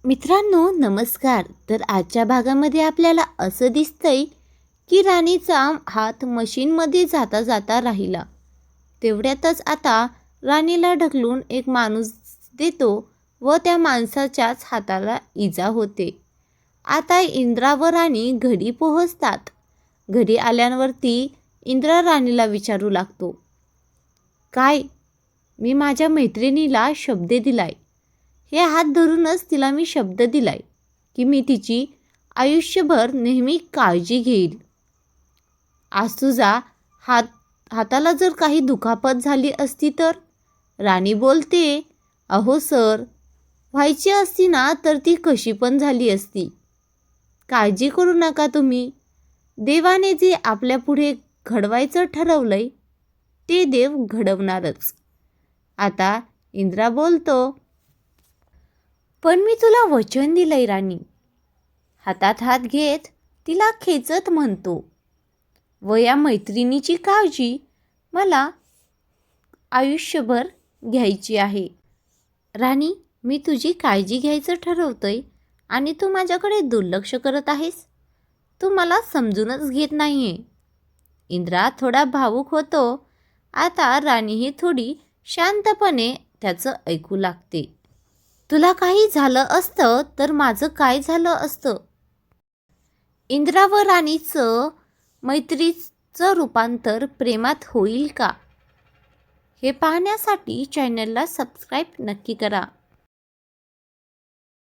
मित्रांनो नमस्कार. तर आजच्या भागामध्ये आपल्याला असं दिसतंय की राणीचा हात मशीनमध्ये जाता जाता राहिला. तेवढ्यातच आता राणीला ढकलून एक माणूस देतो व त्या माणसाच्याच हाताला इजा होते. आता इंद्रा व राणी घरी पोहोचतात. घरी आल्यावरती इंद्रा राणीला विचारू लागतो, काय मी माझ्या मैत्रिणीला शब्द दिलाय. हे हात धरूनच तिला मी शब्द दिलाय की मी तिची आयुष्यभर नेहमी काळजी घेईल. आज तुझा हाताला जर काही दुखापत झाली असती तर? राणी बोलते, अहो सर, व्हायची असती ना तर ती कशी पण झाली असती. काळजी करू नका तुम्ही. देवाने जे आपल्या पुढे घडवायचं ठरवलंय ते देव घडवणारच. आता इंद्रा बोलतो, पण मी तुला वचन दिलंय राणी. हातात हात घेत तिला खेचत म्हणतो, व या मैत्रिणीची काळजी मला आयुष्यभर घ्यायची आहे. राणी, मी तुझी काळजी घ्यायचं ठरवतोय आणि तू माझ्याकडे दुर्लक्ष करत आहेस. तू मला समजूनच घेत नाहीये. इंद्रा थोडा भावूक होतो. आता राणीही थोडी शांतपणे त्याचं ऐकू लागते. तुला काही झालं असतं तर माझं काय झालं असतं? इंद्रा व राणीचं मैत्रीचं रूपांतर प्रेमात होईल का? हे पाहण्यासाठी चॅनलला सबस्क्राईब नक्की करा.